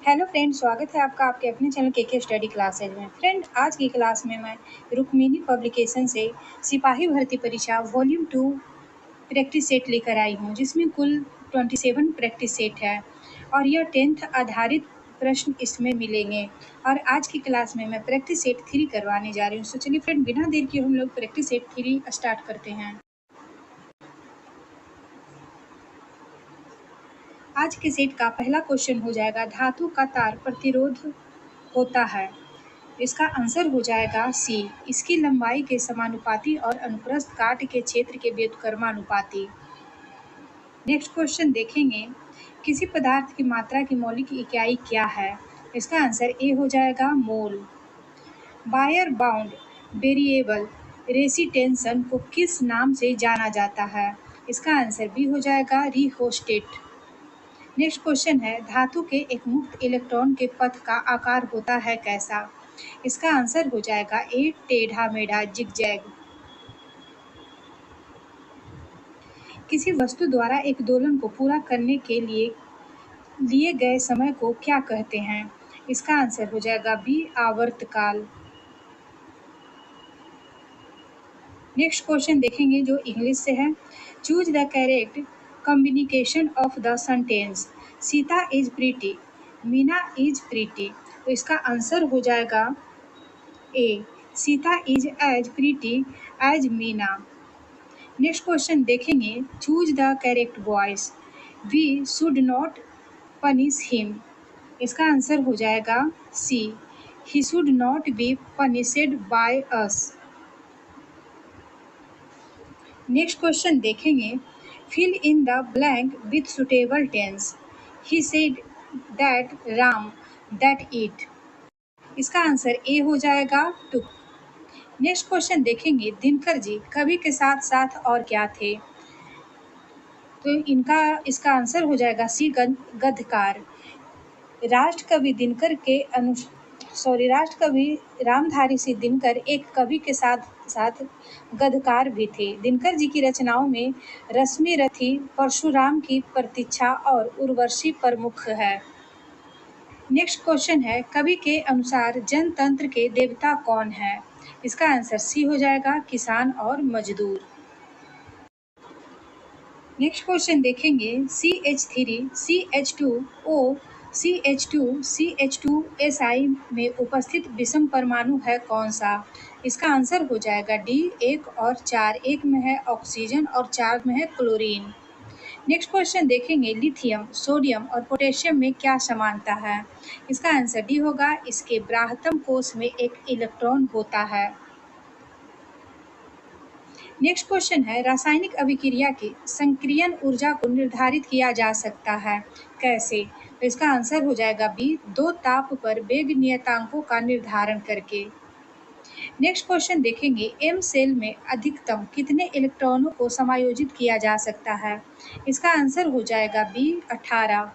Hello friend, स्वागत है आपका आपके अपने चैनल के स्टडी क्लासेज में। फ्रेंड, आज की क्लास में मैं रुक्मिणी पब्लिकेशन से सिपाही भर्ती परीक्षा वॉल्यूम 2 प्रैक्टिस सेट लेकर आई हूँ, जिसमें कुल 27 प्रैक्टिस सेट है और यह 10th आधारित प्रश्न इसमें मिलेंगे। और आज की क्लास में मैं प्रैक्टिस सेट 3 करवाने जा रही हूँ। तो चलिए फ्रेंड, बिना देर के हम लोग प्रैक्टिस सेट 3 स्टार्ट करते हैं। आज के सेट का पहला क्वेश्चन हो जाएगा, धातु का तार प्रतिरोध होता है। इसका आंसर हो जाएगा सी, इसकी लंबाई के समानुपाती और अनुप्रस्थ काट के क्षेत्र के व्युत्क्रमानुपाती। नेक्स्ट क्वेश्चन देखेंगे, किसी पदार्थ की मात्रा की मौलिक इकाई क्या है? इसका आंसर ए हो जाएगा मोल। वायर बाउंड वेरिएबल रेसिस्टेंस को किस नाम से जाना जाता है? इसका आंसर बी हो जाएगा रिहोस्टेट। नेक्स्ट क्वेश्चन है, धातु के एक मुक्त इलेक्ट्रॉन के पथ का आकार होता है कैसा? इसका आंसर हो जाएगा ए टेढ़ा मेढ़ा जिगजैग। किसी वस्तु द्वारा एक दोलन को पूरा करने के लिए गए समय को क्या कहते हैं? इसका आंसर हो जाएगा बी आवर्तकाल। नेक्स्ट क्वेश्चन देखेंगे जो इंग्लिश से है, choose the correct communication of the sentence Sita is pretty, Meena is pretty. तो इसका आंसर हो जाएगा A Sita is as pretty as Meena. Next question देखेंगे, choose the correct voice we should not punish him. इसका आंसर हो जाएगा C, he should not be punished by us. Next question देखेंगे, fill in the blank with suitable tense. He said that Ram that it. इसका answer A हो जाएगा to. Next question देखेंगे, दिनकर जी कवि के साथ साथ और क्या थे? तो इसका आंसर हो जाएगा सी गद्यकार। राष्ट्रकवि रामधारी सिंह दिनकर एक कवि के साथ साथ गद्यकार भी थे। दिनकर जी की रचनाओं में रश्मि रथी, परशुराम की प्रतीक्षा और उर्वशी प्रमुख है। नेक्स्ट क्वेश्चन है, कवि के अनुसार जनतंत्र के देवता कौन है? इसका आंसर सी हो जाएगा किसान और मजदूर। नेक्स्ट क्वेश्चन देखेंगे, CH3, CH2O, CH2, CH2SI में उपस्थित विषम परमाणु है कौन सा? इसका आंसर हो जाएगा डी 1 और 4। 1 में है ऑक्सीजन और 4 में है क्लोरीन। नेक्स्ट क्वेश्चन देखेंगे, लिथियम, सोडियम और पोटेशियम में क्या समानता है? इसका आंसर डी होगा, इसके ब्राह्मतम कोश में एक इलेक्ट्रॉन होता है। नेक्स्ट क्वेश्चन है, रासायनिक अभिक्रिया की संक्रियन ऊर्जा को निर्धारित किया जा सकता है कैसे? तो इसका आंसर हो जाएगा बी, 2 ताप पर वेग नियतांकों का निर्धारण करके। नेक्स्ट क्वेश्चन देखेंगे, एम सेल में अधिकतम कितने इलेक्ट्रॉनों को समायोजित किया जा सकता है? इसका आंसर हो जाएगा बी, 18।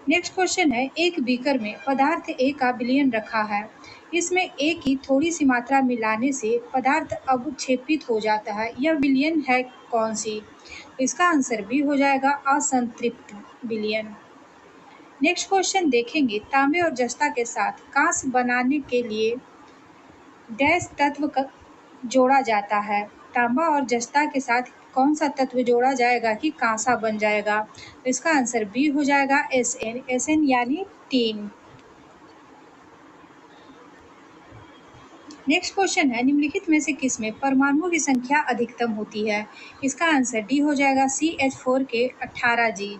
नेक्स्ट क्वेश्चन है, एक बीकर में पदार्थ ए का विलयन रखा है। इसमें ए की थोड़ी सी मात्रा मिलाने से पदार्थ अवक्षेपित हो जाता है। यह विलयन है कौन सी? इसका आंसर बी हो जाएगा असंतृप्त विलयन। नेक्स्ट क्वेश्चन देखेंगे, तांबे और जस्ता के साथ कांस्य बनाने के लिए डैश तत्व जोड़ा जाता है। तांबा और जस्ता के साथ कौन सा तत्व जोड़ा जाएगा कि कांसा बन जाएगा? तो इसका आंसर बी हो जाएगा Sn, Sn यानी टीन। नेक्स्ट क्वेश्चन है, निम्नलिखित में से किसमें परमाणुओं की संख्या अधिकतम होती है? इसका आंसर डी हो जाएगा CH4 के 18 जी।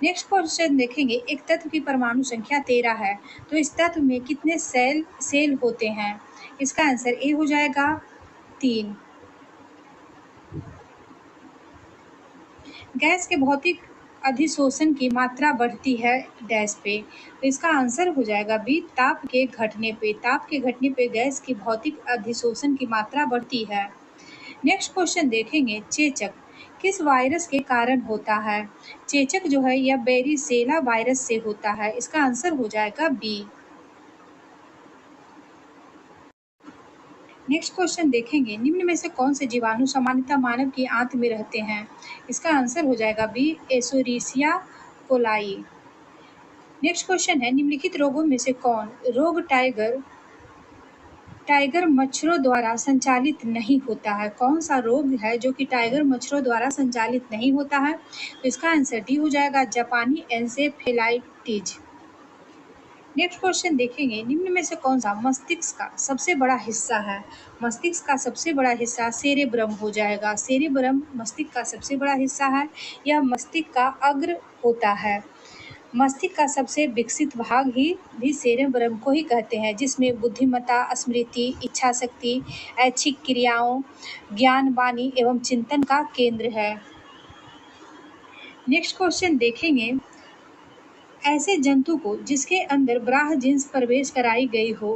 नेक्स्ट क्वेश्चन देखेंगे, एक तत्व की परमाणु संख्या 13 है, तो इस तत्व में कितने सेल होते हैं? इसका आंसर ए हो जाएगा 3। गैस के भौतिक अधिशोषण की मात्रा बढ़ती है डैश पे, तो इसका आंसर हो जाएगा बी, ताप के घटने पे। ताप के घटने पे गैस की भौतिक अधिशोषण की मात्रा बढ़ती है। नेक्स्ट क्वेश्चन देखेंगे, चेचक किस वायरस के कारण होता है? चेचक जो है यह बेरिसेला वायरस से होता है। इसका आंसर हो जाएगा बी। नेक्स्ट क्वेश्चन देखेंगे, निम्न में से कौन से जीवाणु सामान्यतः मानव की आंत में रहते हैं? इसका आंसर हो जाएगा बी, एसोरीसिया कोलाई। नेक्स्ट क्वेश्चन है, निम्नलिखित रोगों में से कौन रोग टाइगर मच्छरों द्वारा संचालित नहीं होता है? कौन सा रोग है जो कि टाइगर मच्छरों द्वारा संचालित नहीं होता है? तो इसका आंसर डी हो जाएगा, जापानी एन्सेफेलाइटिस। नेक्स्ट क्वेश्चन देखेंगे, निम्न में से कौन सा मस्तिष्क का सबसे बड़ा हिस्सा है? मस्तिष्क का सबसे बड़ा हिस्सा सेरेब्रम हो जाएगा। सेरेब्रम मस्तिष्क का सबसे बड़ा हिस्सा है। यह मस्तिष्क का अग्र होता है। मस्तिष्क का सबसे विकसित भाग ही भी सेरेब्रम को ही कहते हैं, जिसमें बुद्धिमत्ता, स्मृति, इच्छा शक्ति, ऐच्छिक क्रियाओं, ज्ञान, वाणी एवं चिंतन का केंद्र है। नेक्स्ट क्वेश्चन देखेंगे, ऐसे जंतु को जिसके अंदर ब्राह जींस प्रवेश कराई गई हो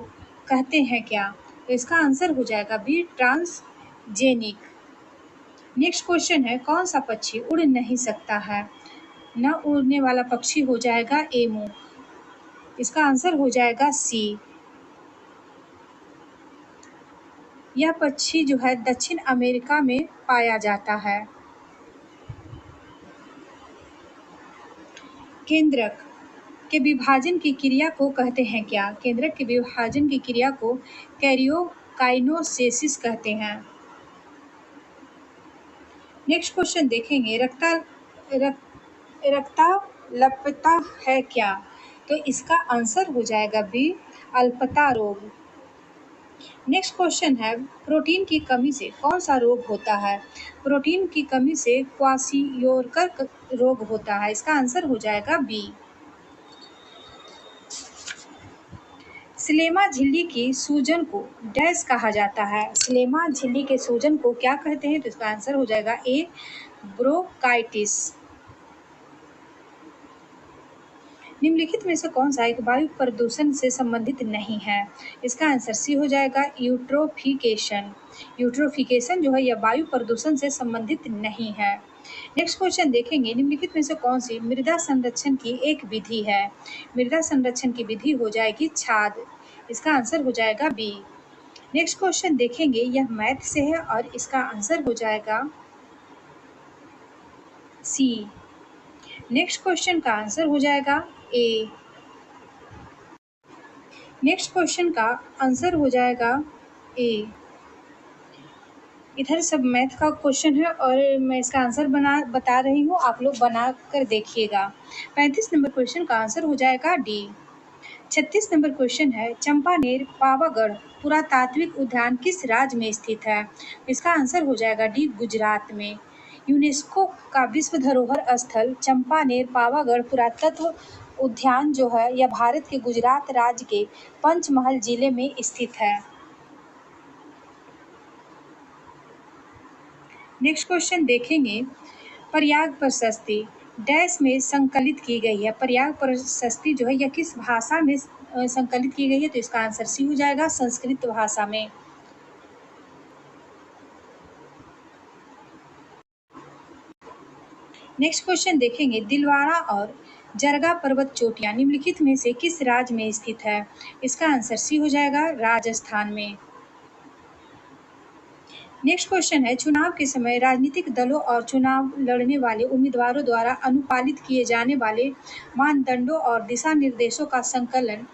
कहते हैं क्या? तो इसका आंसर हो जाएगा बी, ट्रांसजेनिक। नेक्स्ट क्वेश्चन है, कौन सा पक्षी उड़ नहीं सकता है? न उड़ने वाला पक्षी हो जाएगा एमू। इसका आंसर हो जाएगा सी। यह पक्षी जो है दक्षिण अमेरिका में पाया जाता है। केंद्रक के विभाजन की क्रिया को कहते हैं क्या? केंद्रक के विभाजन की क्रिया को कैरियोकाइनेसिस कहते हैं। नेक्स्ट क्वेश्चन देखेंगे, रक्ताल्पता है क्या? तो इसका आंसर हो जाएगा बी, अल्पता रोग। नेक्स्ट क्वेश्चन है, प्रोटीन की कमी से कौन सा रोग होता है? प्रोटीन की कमी से क्वाशियोरकर रोग होता है। इसका आंसर हो जाएगा बी। स्लेमा झिल्ली की सूजन को डैश कहा जाता है? स्लेमा झिल्ली के सूजन को क्या कहते हैं? तो इसका आंसर हो जाएगा ए, ब्रोंकाइटिस। निम्नलिखित में से कौन सा एक वायु प्रदूषण से संबंधित नहीं है? इसका आंसर सी हो जाएगा, यूट्रोफिकेशन। यूट्रोफिकेशन जो है यह वायु प्रदूषण से संबंधित नहीं है। नेक्स्ट क्वेश्चन देखेंगे, निम्नलिखित में से कौन सी मृदा संरक्षण की एक विधि है? मृदा संरक्षण की विधि हो जाएगी छाद। इसका आंसर हो जाएगा बी। नेक्स्ट क्वेश्चन देखेंगे, यह मैथ से है और इसका आंसर हो जाएगा सी। नेक्स्ट क्वेश्चन का आंसर हो जाएगा ए। नेक्स्ट क्वेश्चन का आंसर हो जाएगा ए। इधर सब मैथ का क्वेश्चन है और मैं इसका आंसर बता रही हूँ, आप लोग बना कर देखिएगा। 35 नंबर क्वेश्चन का आंसर हो जाएगा डी। 36 नंबर क्वेश्चन है, चंपानेर पावागढ़ पुरातात्विक उद्यान किस राज्य में स्थित है? इसका आंसर हो जाएगा डी, गुजरात में। यूनेस्को का विश्व धरोहर स्थल चंपानेर पावागढ़ पुरातत्व उद्यान जो है यह भारत के गुजरात राज्य के पंचमहल जिले में स्थित है। नेक्स्ट क्वेश्चन देखेंगे, प्रयाग प्रशस्ति डैश में संकलित की गई है? प्रयाग प्रशस्ति जो है यह किस भाषा में संकलित की गई है? तो इसका आंसर सी हो जाएगा, संस्कृत भाषा में। नेक्स्ट क्वेश्चन देखेंगे, दिलवाड़ा और जरगा पर्वत चोटियां निम्नलिखित में से किस राज्य में स्थित है? इसका आंसर सी हो जाएगा, राजस्थान में। नेक्स्ट क्वेश्चन है, चुनाव के समय राजनीतिक दलों और चुनाव लड़ने वाले उम्मीदवारों द्वारा अनुपालित किए जाने वाले मानदंडों और दिशा निर्देशों का संकलन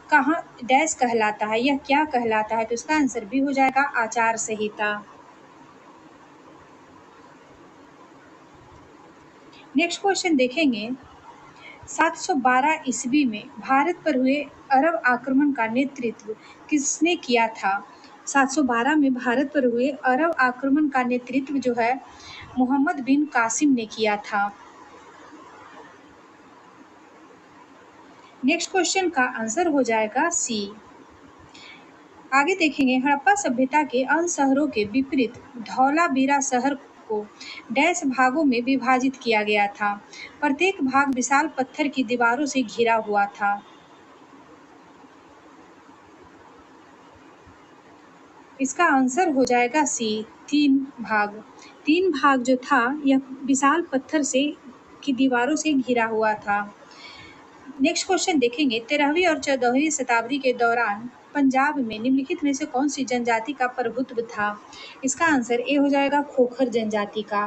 कहाँ डैश कहलाता है? यह क्या कहलाता है? तो इसका आंसर भी हो जाएगा, आचार संहिता। नेक्स्ट क्वेश्चन देखेंगे, 712 ईस्वी में भारत पर हुए अरब आक्रमण का नेतृत्व किसने किया था? 712 में भारत पर हुए अरब आक्रमण का नेतृत्व जो है मोहम्मद बिन कासिम ने किया था। नेक्स्ट क्वेश्चन का आंसर हो जाएगा सी। आगे देखेंगे, हड़प्पा सभ्यता के अन्य शहरों के विपरीत धौलावीरा शहर को डैश भागों में विभाजित किया गया था? प्रत्येक भाग विशाल पत्थर की दीवारों से घिरा हुआ था। इसका आंसर हो जाएगा सी, 3 भाग। 3 भाग जो था यह विशाल पत्थर से की दीवारों से घिरा हुआ था। नेक्स्ट क्वेश्चन देखेंगे, 13वीं और 14वीं शताब्दी के दौरान पंजाब में निम्नलिखित में से कौन सी जनजाति का प्रभुत्व था? इसका आंसर ए हो जाएगा, खोखर जनजाति का।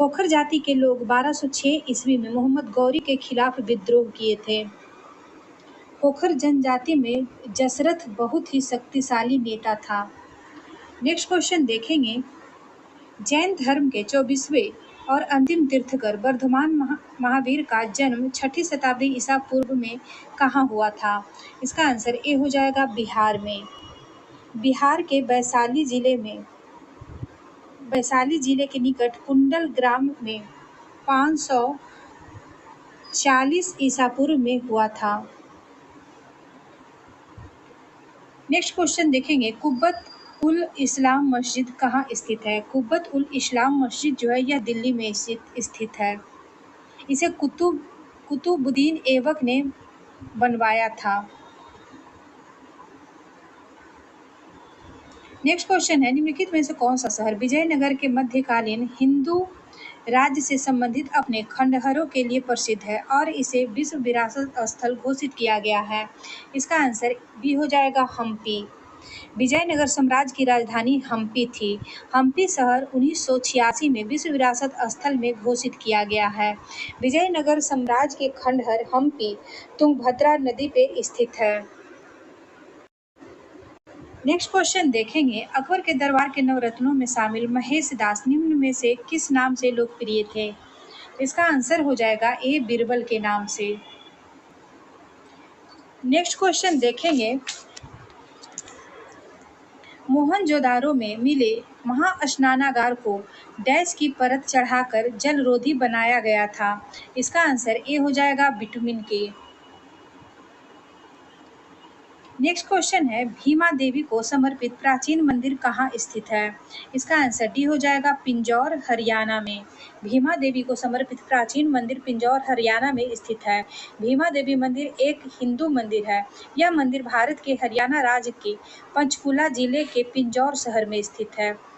खोखर जाति के लोग 1206 ईस्वी में मोहम्मद गौरी के खिलाफ विद्रोह किए थे। खोखर जनजाति में जसरथ बहुत ही शक्तिशाली नेता था। नेक्स्ट क्वेश्चन देखेंगे, जैन धर्म के 24वें और अंतिम तीर्थकर वर्धमान महावीर का जन्म 6ठी शताब्दी ईसा पूर्व में कहाँ हुआ था? इसका आंसर ए हो जाएगा बिहार में। बिहार के वैशाली जिले के निकट कुंडल ग्राम में 540 ईसा पूर्व में हुआ था। नेक्स्ट क्वेश्चन देखेंगे, कुब्बत उल इस्लाम मस्जिद कहाँ स्थित है? कुब्बत उल इस्लाम मस्जिद जो है यह दिल्ली में स्थित है। इसे कुतुबुद्दीन ऐबक ने बनवाया था। नेक्स्ट क्वेश्चन है, निम्नलिखित में से कौन सा शहर विजयनगर के मध्यकालीन हिंदू राज्य से संबंधित अपने खंडहरों के लिए प्रसिद्ध है और इसे विश्व विरासत स्थल घोषित किया गया है? इसका आंसर बी हो जाएगा हम्पी। विजयनगर साम्राज्य की राजधानी हम्पी थी। हम्पी शहर 1986 में विश्व विरासत स्थल में घोषित किया गया है। विजयनगर साम्राज्य के खंडहर हम्पी तुंगभद्रा नदी पे स्थित है। नेक्स्ट क्वेश्चन देखेंगे, अकबर के दरबार के नवरत्नों में शामिल महेश दास निम्न में से किस नाम से लोकप्रिय थे? इसका आंसर हो जाएगा ए बीरबल के नाम से। नेक्स्ट क्वेश्चन देखेंगे, मोहनजोदारो में मिले महास्नानागार को डैश की परत चढ़ाकर जलरोधी बनाया गया था? इसका आंसर ए हो जाएगा बिटुमिन के। नेक्स्ट क्वेश्चन है, भीमा देवी को समर्पित प्राचीन मंदिर कहाँ स्थित है? इसका आंसर डी हो जाएगा पिंजौर हरियाणा में। भीमा देवी को समर्पित प्राचीन मंदिर पिंजौर हरियाणा में स्थित है। भीमा देवी मंदिर एक हिंदू मंदिर है। यह मंदिर भारत के हरियाणा राज्य के पंचकुला जिले के पिंजौर शहर में स्थित है।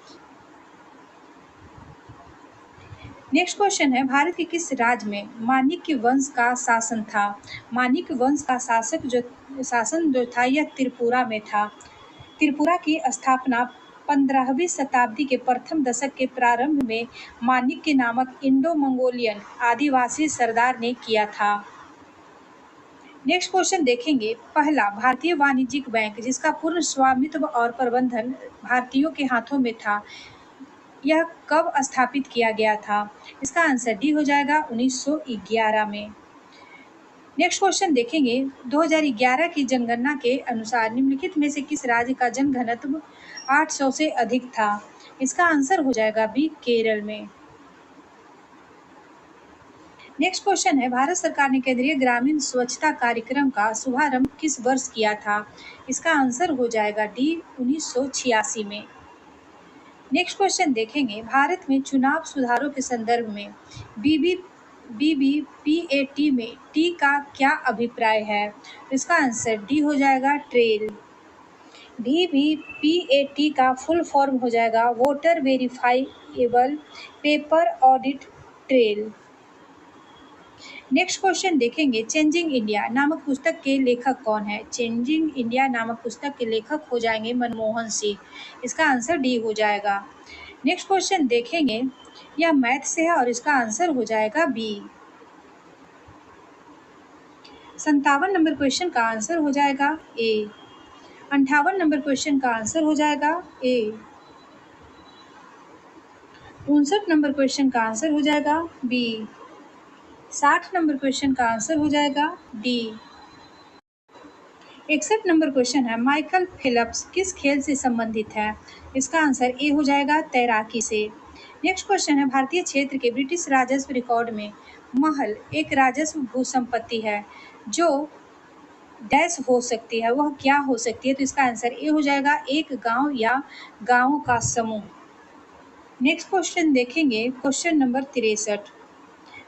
नेक्स्ट क्वेश्चन है, भारत के किस राज्य में माणिक्य वंश का शासन था? माणिक्य वंश का शासन जो था यह त्रिपुरा में था। त्रिपुरा की स्थापना 15वीं शताब्दी के प्रथम दशक के प्रारंभ में माणिक्य नामक इंडो मंगोलियन आदिवासी सरदार ने किया था। नेक्स्ट क्वेश्चन देखेंगे, पहला भारतीय वाणिज्यिक बैंक जिसका पूर्ण स्वामित्व और प्रबंधन भारतीयों के हाथों में था, यह कब स्थापित किया गया था? इसका आंसर डी हो जाएगा 1911 में। नेक्स्ट क्वेश्चन देखेंगे, 2011 की जनगणना के अनुसार निम्नलिखित में से किस राज्य का जनघनत्व 800 से अधिक था? इसका आंसर हो जाएगा बी केरल में। नेक्स्ट क्वेश्चन है, भारत सरकार ने केंद्रीय ग्रामीण स्वच्छता कार्यक्रम का शुभारंभ किस वर्ष किया था? इसका आंसर हो जाएगा डी 1986 में। नेक्स्ट क्वेश्चन देखेंगे, भारत में चुनाव सुधारों के संदर्भ में बीबीपीएटी में टी का क्या अभिप्राय है? इसका आंसर डी हो जाएगा ट्रेल। बीबीपीएटी का फुल फॉर्म हो जाएगा voter verifiable paper audit trail. Next question देखेंगे, चेंजिंग इंडिया नामक पुस्तक के लेखक कौन है? चेंजिंग इंडिया नामक पुस्तक के लेखक हो जाएंगे मनमोहन सिंह। इसका आंसर डी हो जाएगा। नेक्स्ट क्वेश्चन देखेंगे, यह मैथ से है और इसका आंसर हो जाएगा बी। 57 नंबर क्वेश्चन का आंसर हो जाएगा ए। 58 नंबर क्वेश्चन का आंसर हो जाएगा ए। 59 नंबर क्वेश्चन का आंसर हो जाएगा बी। 60 नंबर क्वेश्चन का आंसर हो जाएगा डी। 61 नंबर क्वेश्चन है, माइकल फेल्प्स किस खेल से संबंधित है? इसका आंसर ए हो जाएगा तैराकी से। नेक्स्ट क्वेश्चन है, भारतीय क्षेत्र के ब्रिटिश राजस्व रिकॉर्ड में महल एक राजस्व भू संपत्ति है जो डैश हो सकती है, वह क्या हो सकती है? तो इसका आंसर ए हो जाएगा एक गांव या गांवों का समूह। नेक्स्ट क्वेश्चन देखेंगे, क्वेश्चन नंबर 63,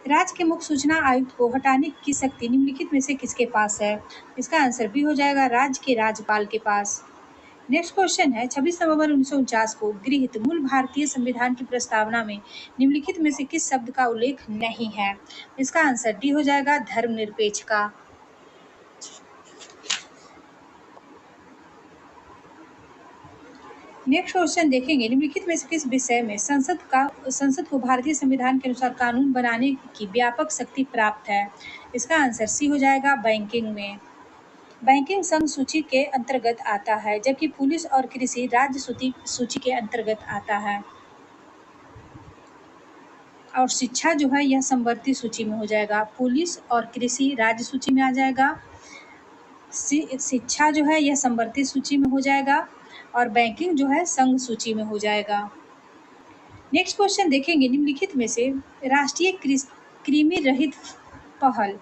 राज्य के मुख्य सूचना आयुक्त को हटाने की शक्ति निम्नलिखित में से किसके पास है? इसका आंसर बी हो जाएगा राज्य के राज्यपाल के पास। नेक्स्ट क्वेश्चन है, 26 नवंबर 1949 को गृहीत मूल भारतीय संविधान की प्रस्तावना में निम्नलिखित में से किस शब्द का उल्लेख नहीं है? इसका आंसर डी हो जाएगा धर्मनिरपेक्ष का। नेक्स्ट क्वेश्चन देखेंगे, निम्नलिखित में से किस विषय में संसद को भारतीय संविधान के अनुसार कानून बनाने की व्यापक शक्ति प्राप्त है? इसका आंसर सी हो जाएगा बैंकिंग में। बैंकिंग संघ सूची के अंतर्गत आता है, जबकि पुलिस और कृषि राज्य सूची के अंतर्गत आता है। और शिक्षा जो है यह संवर्ती सूची में हो जाएगा। पुलिस और कृषि राज्य सूची में आ जाएगा, शिक्षा जो है यह संवर्ती सूची में हो जाएगा, और बैंकिंग जो है संघ सूची में हो जाएगा। नेक्स्ट क्वेश्चन देखेंगे, निम्नलिखित में से राष्ट्रीय कृमि रहित पहल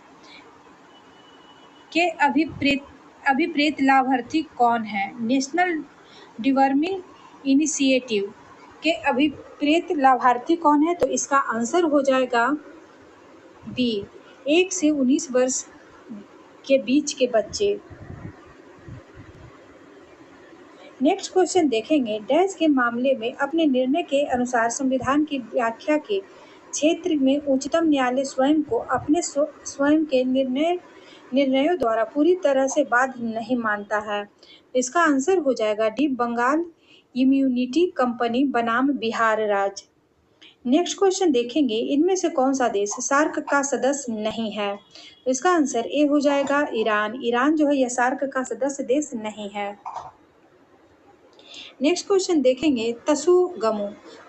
के अभिप्रेत लाभार्थी कौन है? नेशनल डिवर्मिंग इनिशिएटिव के अभिप्रेत लाभार्थी कौन है? तो इसका आंसर हो जाएगा बी, 1 से 19 वर्ष के बीच के बच्चे। नेक्स्ट क्वेश्चन देखेंगे, डैश के मामले में अपने निर्णय के अनुसार संविधान की व्याख्या के क्षेत्र में उच्चतम न्यायालय स्वयं को अपने स्वयं के निर्णयों द्वारा पूरी तरह से बाध्य नहीं मानता है। इसका आंसर हो जाएगा डी, बंगाल इम्यूनिटी कंपनी बनाम बिहार राज्य। नेक्स्ट क्वेश्चन देखेंगे, इनमें से कौन सा देश सार्क का सदस्य नहीं है? इसका आंसर ए हो जाएगा ईरान। ईरान जो है यह सार्क का सदस्य देश नहीं है। नेक्स्ट क्वेश्चन देखेंगे,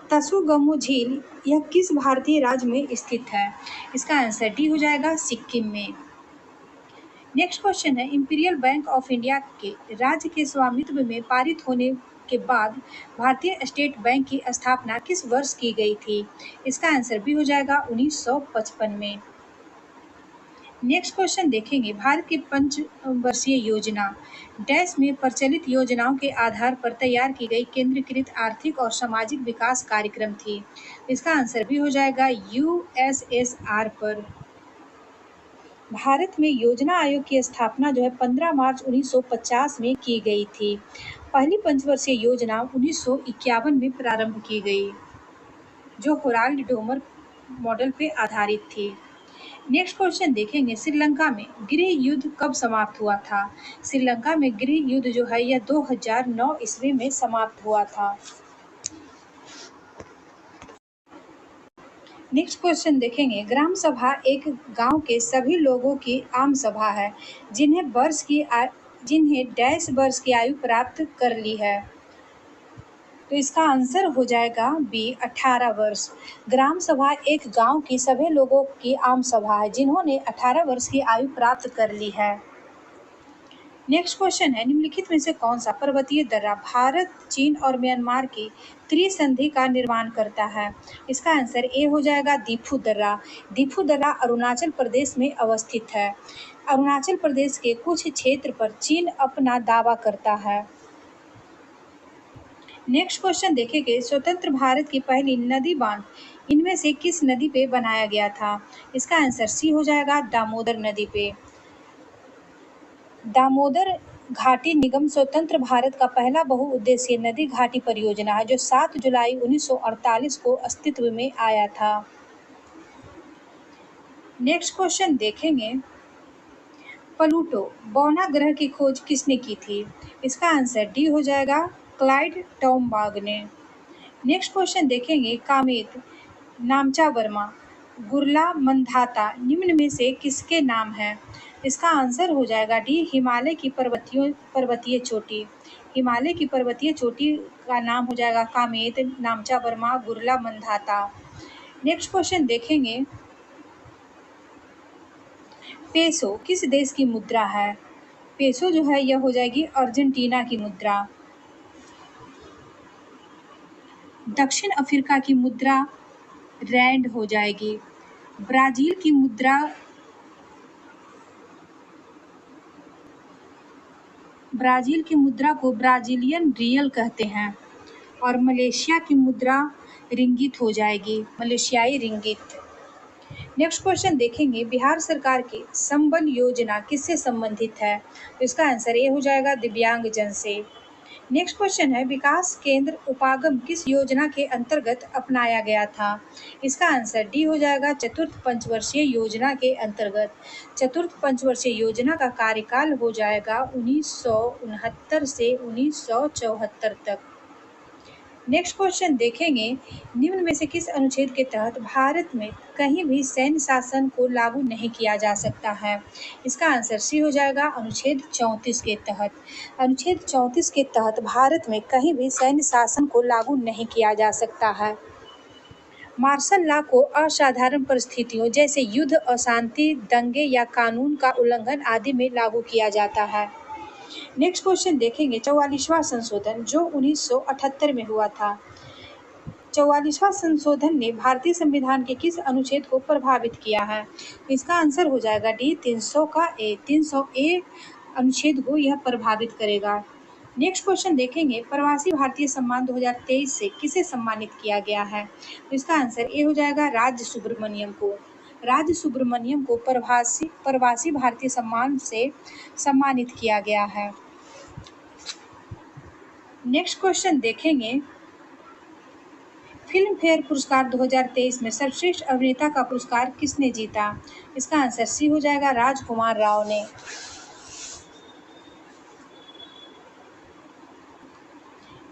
तसुगमु झील यह किस भारतीय राज्य में स्थित है? इसका आंसर डी हो जाएगा सिक्किम में। नेक्स्ट क्वेश्चन है, इंपीरियल बैंक ऑफ इंडिया के राज्य के स्वामित्व में पारित होने के बाद भारतीय स्टेट बैंक की स्थापना किस वर्ष की गई थी? इसका आंसर भी हो जाएगा 1955 में। नेक्स्ट क्वेश्चन देखेंगे, भारत की पंचवर्षीय योजना डैश में प्रचलित योजनाओं के आधार पर तैयार की गई केंद्रीकृत आर्थिक और सामाजिक विकास कार्यक्रम थी। इसका आंसर भी हो जाएगा यूएसएसआर पर। भारत में योजना आयोग की स्थापना जो है 15 मार्च 1950 में की गई थी। पहली पंचवर्षीय योजना 1951 में प्रारंभ की गई, जो होराल्ड डोमर मॉडल पे आधारित थी। नेक्स्ट क्वेश्चन देखेंगे, श्रीलंका में गृह युद्ध कब समाप्त हुआ था? श्रीलंका में गृह युद्ध जो है यह 2009 ईस्वी में समाप्त हुआ था। नेक्स्ट क्वेश्चन देखेंगे, ग्राम सभा एक गांव के सभी लोगों की आम सभा है जिन्हें डैश वर्ष की आयु प्राप्त कर ली है। तो इसका आंसर हो जाएगा बी, 18 वर्ष। ग्राम सभा एक गांव की सभी लोगों की आम सभा है जिन्होंने 18 वर्ष की आयु प्राप्त कर ली है। नेक्स्ट क्वेश्चन है, निम्नलिखित में से कौन सा पर्वतीय दर्रा भारत, चीन और म्यांमार की त्रिसंधि का निर्माण करता है? इसका आंसर ए हो जाएगा दीफू दर्रा। दीफू दर्रा अरुणाचल प्रदेश में अवस्थित है। अरुणाचल प्रदेश के कुछ क्षेत्र पर चीन अपना दावा करता है। नेक्स्ट क्वेश्चन देखेंगे, स्वतंत्र भारत की पहली नदी बांध इनमें से किस नदी पे बनाया गया था? इसका आंसर सी हो जाएगा दामोदर नदी पे। दामोदर घाटी निगम स्वतंत्र भारत का पहला बहुउद्देशीय नदी घाटी परियोजना है जो 7 जुलाई 1948 को अस्तित्व में आया था। नेक्स्ट क्वेश्चन देखेंगे, प्लूटो बौना ग्रह की खोज किसने की थी? इसका आंसर डी हो जाएगा क्लाइड टॉमबाग ने। नेक्स्ट क्वेश्चन देखेंगे, कामेत, नामचा वर्मा, गुरला मंधाता निम्न में से किसके नाम है? इसका आंसर हो जाएगा डी, हिमालय की पर्वतीय चोटी। हिमालय की पर्वतीय चोटी का नाम हो जाएगा कामेत, नामचा वर्मा, गुरला मंधाता। नेक्स्ट क्वेश्चन देखेंगे, पेसो किस देश की मुद्रा है? पेसो जो है यह हो जाएगी अर्जेंटीना की मुद्रा। दक्षिण अफ्रीका की मुद्रा रैंड हो जाएगी। ब्राजील की मुद्रा को ब्राजीलियन रियल कहते हैं। और मलेशिया की मुद्रा रिंगित हो जाएगी, मलेशियाई रिंगित। नेक्स्ट क्वेश्चन देखेंगे, बिहार सरकार की संबल योजना किससे संबंधित है? तो इसका आंसर ये हो जाएगा दिव्यांग जन से। नेक्स्ट क्वेश्चन है, विकास केंद्र उपागम किस योजना के अंतर्गत अपनाया गया था? इसका आंसर डी हो जाएगा चतुर्थ पंचवर्षीय योजना के अंतर्गत। चतुर्थ पंचवर्षीय योजना का कार्यकाल हो जाएगा 1969 से 1974 तक। नेक्स्ट क्वेश्चन देखेंगे, निम्न में से किस अनुच्छेद के तहत भारत में कहीं भी सैन्य शासन को लागू नहीं किया जा सकता है? इसका आंसर सी हो जाएगा अनुच्छेद 34 के तहत। अनुच्छेद 34 के तहत भारत में कहीं भी सैन्य शासन को लागू नहीं किया जा सकता है। मार्शल लॉ को असाधारण परिस्थितियों जैसे युद्ध, अशांति, दंगे या कानून का उल्लंघन आदि में लागू किया जाता है। नेक्स्ट क्वेश्चन देखेंगे, 44वां संशोधन जो 1978 में हुआ था। 44वां संशोधन ने भारतीय संविधान के किस अनुच्छेद को प्रभावित किया है? इसका आंसर हो जाएगा डी 300 का ए। 300 ए अनुच्छेद को यह प्रभावित करेगा। नेक्स्ट क्वेश्चन देखेंगे, प्रवासी भारतीय सम्मान 2023 से किसे सम्मानित किया गया है? तो इसका आंसर ए हो जाएगा राज सुब्रमण्यम को। राज सुब्रमण्यम को प्रवासी भारतीय सम्मान से सम्मानित किया गया है। नेक्स्ट क्वेश्चन देखेंगे, फिल्म फेयर पुरस्कार 2023 में सर्वश्रेष्ठ अभिनेता का पुरस्कार किसने जीता? इसका आंसर सी हो जाएगा राजकुमार राव ने।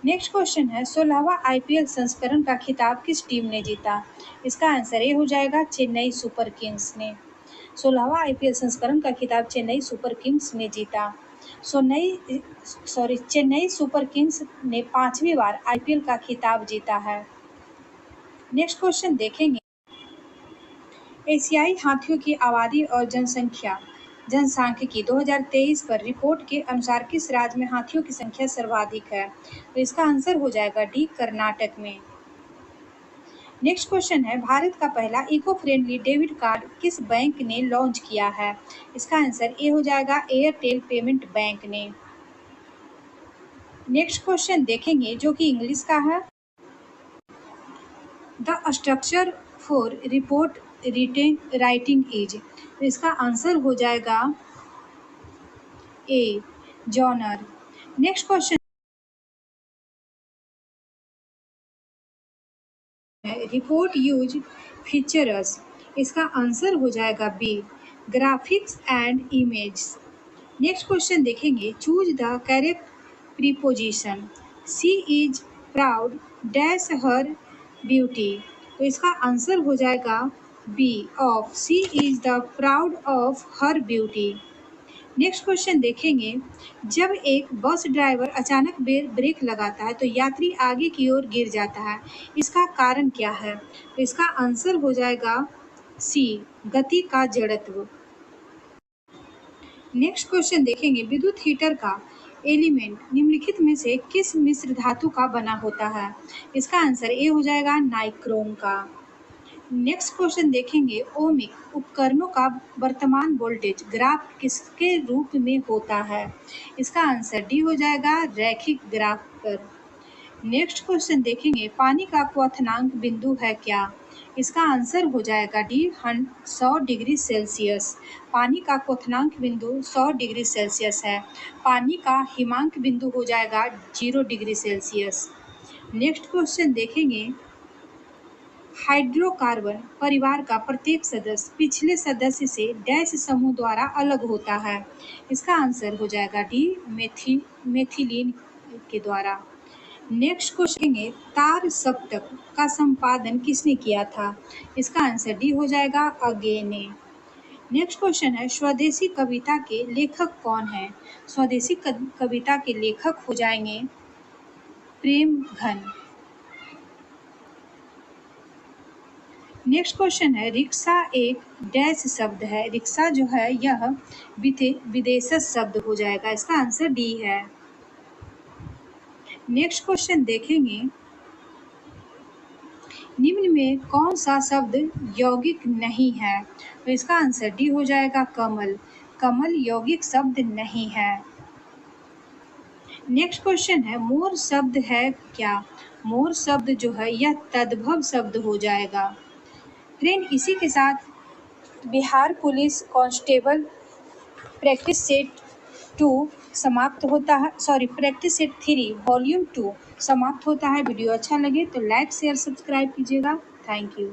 नेक्स्ट क्वेश्चन है, 16वां आईपीएल संस्करण का खिताब किस टीम ने जीता? इसका आंसर ए हो जाएगा चेन्नई सुपर किंग्स ने। 16वां आईपीएल संस्करण का खिताब चेन्नई सुपर किंग्स ने जीता। चेन्नई सुपर किंग्स ने 5वीं बार आईपीएल का खिताब जीता है। नेक्स्ट क्वेश्चन देखेंगे, एशियाई हाथियों की आबादी और जनसांख्यिकी 2023 पर रिपोर्ट के अनुसार किस राज्य में हाथियों की संख्या सर्वाधिक है? तो इसका आंसर हो जाएगा डी कर्नाटक में। नेक्स्ट क्वेश्चन है, भारत का पहला इको फ्रेंडली डेबिट कार्ड किस बैंक ने लॉन्च किया है? इसका आंसर ए हो जाएगा एयरटेल पेमेंट बैंक ने। नेक्स्ट क्वेश्चन देखेंगे जो कि इंग्लिश का है, the structure for report writing is. तो इसका आंसर हो जाएगा A genre. Next question, report use features. इसका आंसर हो जाएगा B graphics and image. Next question देखेंगे, choose the correct preposition. She is proud dash her beauty. तो इसका आंसर हो जाएगा B of C is the proud of her beauty. Next question देखेंगे, जब एक बस ड्राइवर अचानक ब्रेक लगाता है तो यात्री आगे की ओर गिर जाता है, इसका कारण क्या है? तो इसका आंसर हो जाएगा सी गति का जड़त्व। नेक्स्ट क्वेश्चन देखेंगे, विद्युत हीटर का एलिमेंट निम्नलिखित में से किस मिश्र धातु का बना होता है? इसका आंसर ए हो जाएगा नाइक्रोम का। नेक्स्ट क्वेश्चन देखेंगे, ओमिक उपकरणों का वर्तमान वोल्टेज ग्राफ किसके रूप में होता है? इसका आंसर डी हो जाएगा रैखिक ग्राफ पर। नेक्स्ट क्वेश्चन देखेंगे, पानी का क्वथनांक बिंदु है क्या? इसका आंसर हो जाएगा डी 100 डिग्री सेल्सियस। पानी का क्वथनांक बिंदु 100 डिग्री सेल्सियस है। पानी का हिमांक बिंदु हो जाएगा 0 डिग्री सेल्सियस। नेक्स्ट क्वेश्चन देखेंगे, हाइड्रोकार्बन परिवार का प्रत्येक सदस्य पिछले सदस्य से डैश समूह द्वारा अलग होता है। इसका आंसर हो जाएगा डी मेथिलीन के द्वारा। नेक्स्ट क्वेश्चन है, तार सप्तक का संपादन किसने किया था? इसका आंसर डी हो जाएगा अगे ने। नेक्स्ट क्वेश्चन है, स्वदेशी कविता के लेखक कौन है? स्वदेशी कविता के लेखक हो जाएंगे प्रेमघन। नेक्स्ट क्वेश्चन है, रिक्शा एक डैश शब्द है। रिक्शा जो है यह विदेशज शब्द हो जाएगा। इसका आंसर डी है। नेक्स्ट क्वेश्चन देखेंगे, निम्न में कौन सा शब्द यौगिक नहीं है? तो इसका आंसर डी हो जाएगा कमल। कमल यौगिक शब्द नहीं है। नेक्स्ट क्वेश्चन है, मोर शब्द है क्या? मोर शब्द जो है यह तद्भव शब्द हो जाएगा। फ्रेंड, इसी के साथ Bihar police constable practice set 2 समाप्त होता है, प्रैक्टिस सेट 3 वॉल्यूम 2 समाप्त होता है। वीडियो अच्छा लगे तो लाइक शेयर सब्सक्राइब कीजिएगा। Thank you.